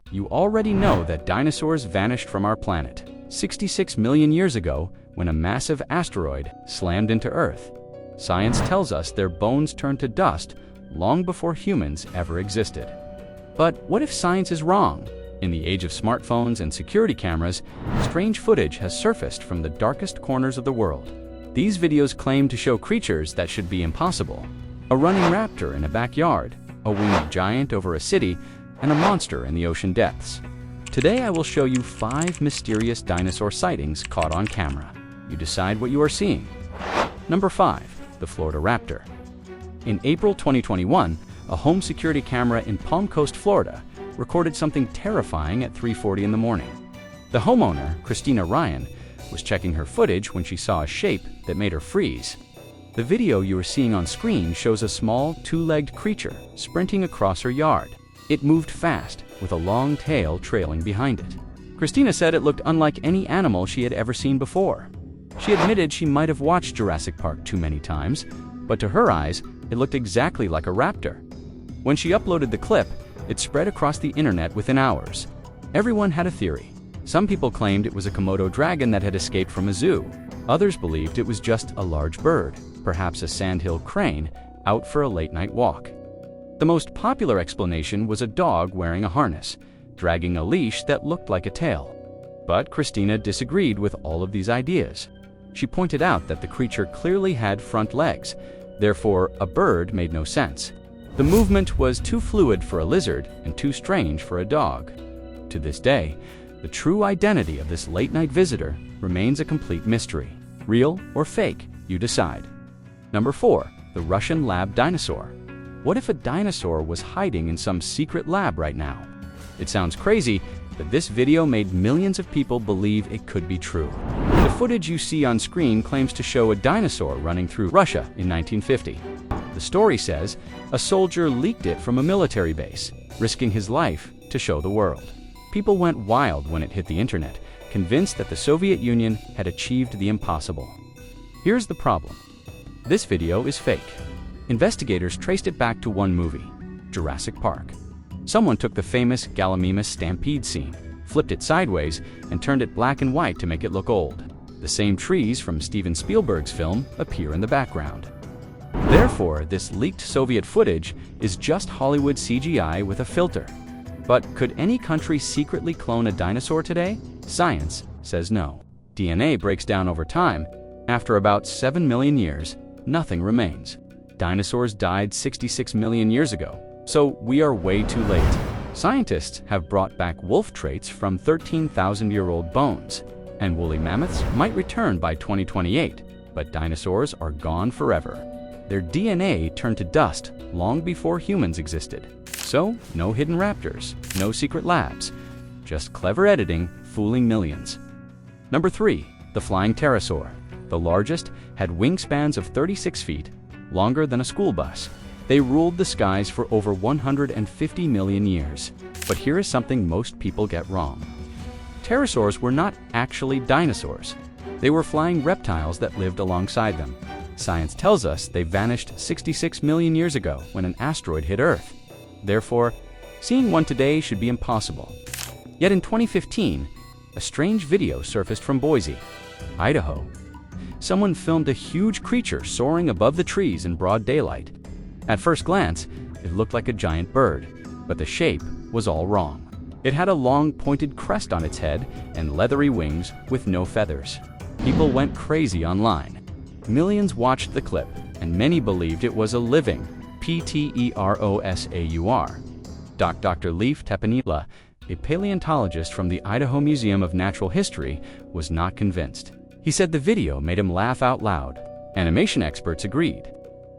You already know that dinosaurs vanished from our planet 66 million years ago when a massive asteroid slammed into Earth. Science tells us their bones turned to dust long before humans ever existed. But what if science is wrong? In the age of smartphones and security cameras, strange footage has surfaced from the darkest corners of the world. These videos claim to show creatures that should be impossible. A running raptor in a backyard, a winged giant over a city, and a monster in the ocean depths. Today I will show you 5 mysterious dinosaur sightings caught on camera. You decide what you are seeing. Number 5. The Florida Raptor. In April 2021, a home security camera in Palm Coast, Florida, recorded something terrifying at 3:40 in the morning. The homeowner, Christina Ryan, was checking her footage when she saw a shape that made her freeze. The video you are seeing on screen shows a small, two-legged creature sprinting across her yard. It moved fast, with a long tail trailing behind it. Christina said it looked unlike any animal she had ever seen before. She admitted she might have watched Jurassic Park too many times, but to her eyes, it looked exactly like a raptor. When she uploaded the clip, it spread across the internet within hours. Everyone had a theory. Some people claimed it was a Komodo dragon that had escaped from a zoo. Others believed it was just a large bird, perhaps a sandhill crane, out for a late-night walk. The most popular explanation was a dog wearing a harness, dragging a leash that looked like a tail. But Christina disagreed with all of these ideas. She pointed out that the creature clearly had front legs, therefore a bird made no sense. The movement was too fluid for a lizard and too strange for a dog. To this day, the true identity of this late-night visitor remains a complete mystery. Real or fake, you decide. Number 4. The Russian Lab Dinosaur. What if a dinosaur was hiding in some secret lab right now? It sounds crazy, but this video made millions of people believe it could be true. The footage you see on screen claims to show a dinosaur running through Russia in 1950. The story says a soldier leaked it from a military base, risking his life to show the world. People went wild when it hit the internet, convinced that the Soviet Union had achieved the impossible. Here's the problem. This video is fake. Investigators traced it back to one movie, Jurassic Park. Someone took the famous Gallimimus stampede scene, flipped it sideways, and turned it black and white to make it look old. The same trees from Steven Spielberg's film appear in the background. Therefore, this leaked Soviet footage is just Hollywood CGI with a filter. But could any country secretly clone a dinosaur today? Science says no. DNA breaks down over time. After about 7 million years, nothing remains. Dinosaurs died 66 million years ago, so we are way too late. Scientists have brought back wolf traits from 13,000-year-old bones, and woolly mammoths might return by 2028, but dinosaurs are gone forever. Their DNA turned to dust long before humans existed. So, no hidden raptors, no secret labs, just clever editing fooling millions. Number 3. The Flying Pterosaur. The largest had wingspans of 36 feet, longer than a school bus. They ruled the skies for over 150 million years. But here is something most people get wrong. Pterosaurs were not actually dinosaurs. They were flying reptiles that lived alongside them. Science tells us they vanished 66 million years ago when an asteroid hit Earth. Therefore, seeing one today should be impossible. Yet in 2015, a strange video surfaced from Boise, Idaho. Someone filmed a huge creature soaring above the trees in broad daylight. At first glance, it looked like a giant bird, but the shape was all wrong. It had a long pointed crest on its head and leathery wings with no feathers. People went crazy online. Millions watched the clip, and many believed it was a living Pterosaur. Dr. Leif Tepanila, a paleontologist from the Idaho Museum of Natural History, was not convinced. He said the video made him laugh out loud. Animation experts agreed.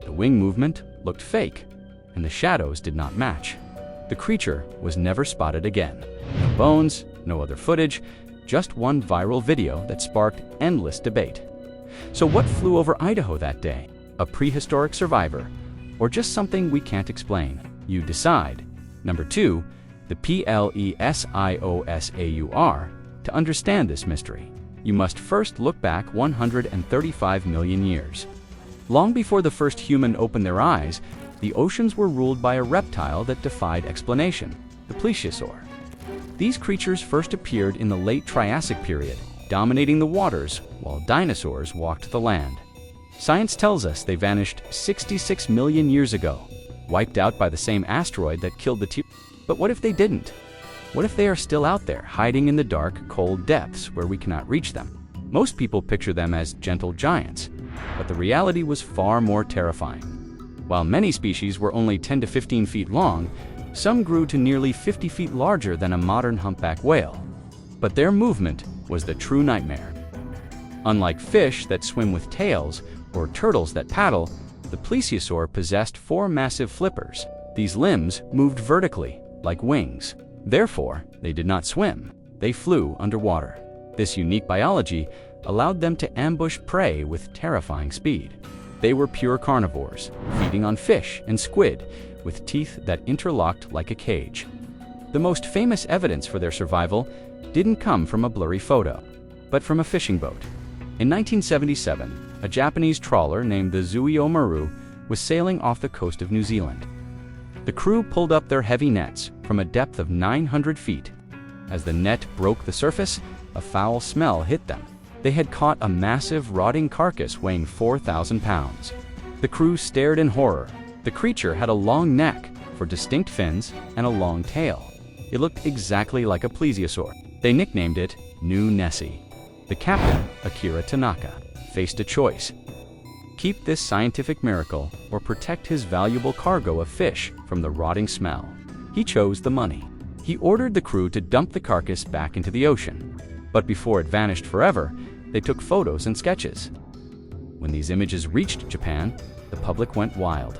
The wing movement looked fake, and the shadows did not match. The creature was never spotted again. No bones, no other footage, just one viral video that sparked endless debate. So what flew over Idaho that day? A prehistoric survivor, or just something we can't explain? You decide. Number 2, the Plesiosaur. To understand this mystery, you must first look back 135 million years. Long before the first human opened their eyes, the oceans were ruled by a reptile that defied explanation, the Plesiosaur. These creatures first appeared in the late Triassic period, dominating the waters while dinosaurs walked the land. Science tells us they vanished 66 million years ago, wiped out by the same asteroid that killed the T-Rex. But what if they didn't? What if they are still out there, hiding in the dark, cold depths where we cannot reach them? Most people picture them as gentle giants, but the reality was far more terrifying. While many species were only 10 to 15 feet long, some grew to nearly 50 feet larger than a modern humpback whale. But their movement was the true nightmare. Unlike fish that swim with tails or turtles that paddle, the Plesiosaur possessed 4 massive flippers. These limbs moved vertically, like wings. Therefore, they did not swim. They flew underwater. This unique biology allowed them to ambush prey with terrifying speed. They were pure carnivores, feeding on fish and squid, with teeth that interlocked like a cage. The most famous evidence for their survival didn't come from a blurry photo, but from a fishing boat. In 1977, a Japanese trawler named the Zuio Maru was sailing off the coast of New Zealand. The crew pulled up their heavy nets from a depth of 900 feet. As the net broke the surface, a foul smell hit them. They had caught a massive, rotting carcass weighing 4,000 pounds. The crew stared in horror. The creature had a long neck for distinct fins and a long tail. It looked exactly like a plesiosaur. They nicknamed it New Nessie. The captain, Akira Tanaka, faced a choice: keep this scientific miracle or protect his valuable cargo of fish from the rotting smell. He chose the money. He ordered the crew to dump the carcass back into the ocean. But before it vanished forever, they took photos and sketches. When these images reached Japan, the public went wild.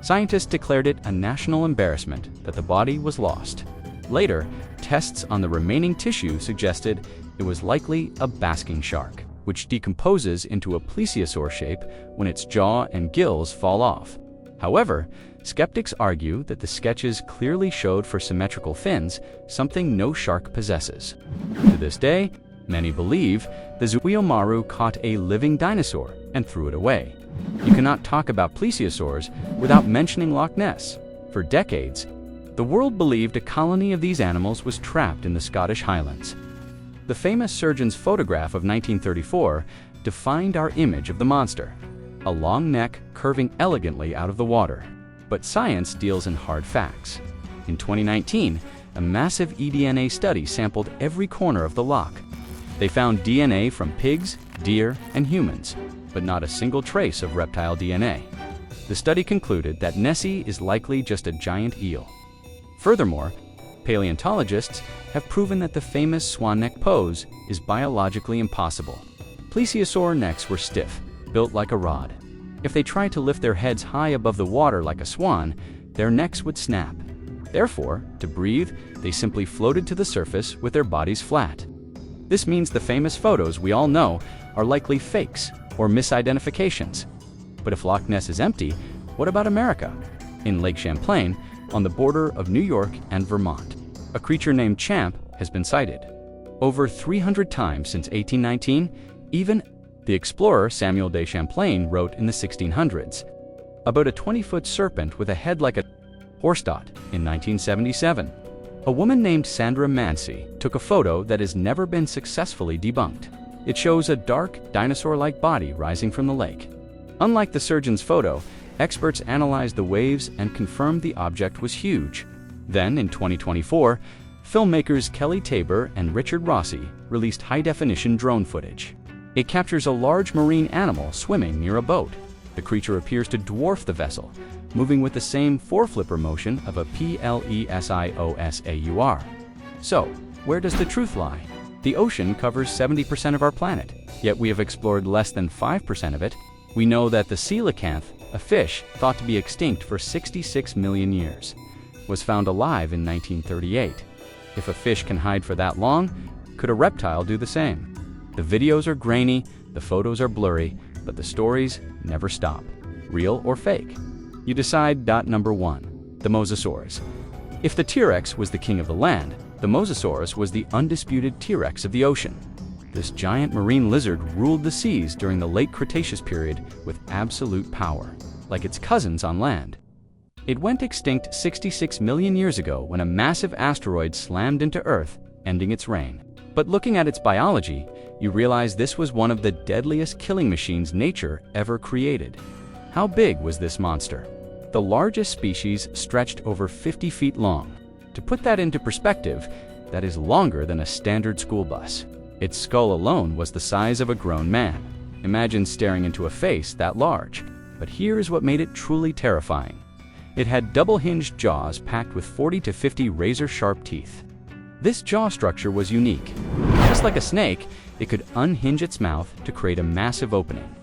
Scientists declared it a national embarrassment that the body was lost. Later, tests on the remaining tissue suggested it was likely a basking shark, which decomposes into a plesiosaur shape when its jaw and gills fall off. However, skeptics argue that the sketches clearly showed for symmetrical fins, something no shark possesses. To this day, many believe the Zuio Maru caught a living dinosaur and threw it away. You cannot talk about plesiosaurs without mentioning Loch Ness. For decades, the world believed a colony of these animals was trapped in the Scottish Highlands. The famous surgeon's photograph of 1934 defined our image of the monster, a long neck curving elegantly out of the water. But science deals in hard facts. In 2019, a massive eDNA study sampled every corner of the loch. They found DNA from pigs, deer, and humans, but not a single trace of reptile DNA. The study concluded that Nessie is likely just a giant eel. Furthermore, paleontologists have proven that the famous swan neck pose is biologically impossible. Plesiosaur necks were stiff, built like a rod. If they tried to lift their heads high above the water like a swan, their necks would snap. Therefore, to breathe, they simply floated to the surface with their bodies flat. This means the famous photos we all know are likely fakes or misidentifications. But if Loch Ness is empty, what about America? In Lake Champlain, on the border of New York and Vermont, a creature named Champ has been sighted. Over 300 times since 1819, even the explorer Samuel de Champlain wrote in the 1600s about a 20-foot serpent with a head like a horsedot in 1977. A woman named Sandra Mancy took a photo that has never been successfully debunked. It shows a dark, dinosaur-like body rising from the lake. Unlike the surgeon's photo, experts analyzed the waves and confirmed the object was huge. Then, in 2024, filmmakers Kelly Tabor and Richard Rossi released high-definition drone footage. It captures a large marine animal swimming near a boat. The creature appears to dwarf the vessel, moving with the same foreflipper motion of a Plesiosaur. So, where does the truth lie? The ocean covers 70% of our planet, yet we have explored less than 5% of it. We know that the coelacanth, a fish thought to be extinct for 66 million years, was found alive in 1938. If a fish can hide for that long, could a reptile do the same? The videos are grainy, the photos are blurry, but the stories never stop. Real or fake? You decide. Number 1. The Mosasaurus. If the T-Rex was the king of the land, the Mosasaurus was the undisputed T-Rex of the ocean. This giant marine lizard ruled the seas during the late Cretaceous period with absolute power, like its cousins on land. It went extinct 66 million years ago when a massive asteroid slammed into Earth, ending its reign. But looking at its biology, you realize this was one of the deadliest killing machines nature ever created. How big was this monster? The largest species stretched over 50 feet long. To put that into perspective, that is longer than a standard school bus. Its skull alone was the size of a grown man. Imagine staring into a face that large. But here is what made it truly terrifying. It had double-hinged jaws packed with 40 to 50 razor-sharp teeth. This jaw structure was unique. Just like a snake, it could unhinge its mouth to create a massive opening.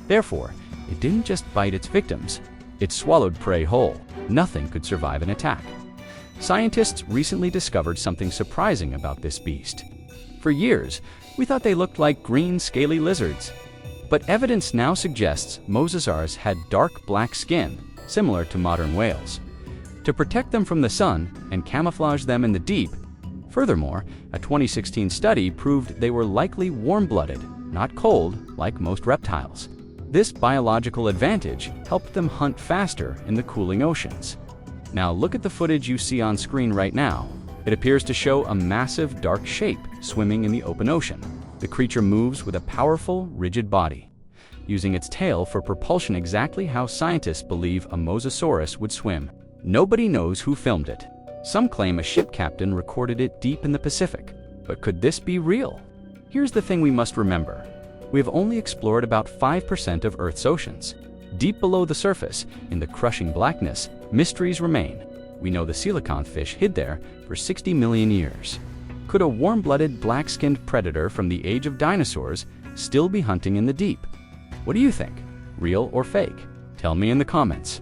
Therefore, it didn't just bite its victims, it swallowed prey whole. Nothing could survive an attack. Scientists recently discovered something surprising about this beast. For years, we thought they looked like green, scaly lizards. But evidence now suggests Mosasaurus had dark black skin, similar to modern whales, to protect them from the sun and camouflage them in the deep. Furthermore, a 2016 study proved they were likely warm-blooded, not cold like most reptiles. This biological advantage helped them hunt faster in the cooling oceans. Now look at the footage you see on screen right now. It appears to show a massive dark shape swimming in the open ocean. The creature moves with a powerful, rigid body, using its tail for propulsion exactly how scientists believe a Mosasaurus would swim. Nobody knows who filmed it. Some claim a ship captain recorded it deep in the Pacific. But could this be real? Here's the thing we must remember. We have only explored about 5% of Earth's oceans. Deep below the surface, in the crushing blackness, mysteries remain. We know the coelacanth fish hid there for 60 million years. Could a warm-blooded, black-skinned predator from the age of dinosaurs still be hunting in the deep? What do you think? Real or fake? Tell me in the comments.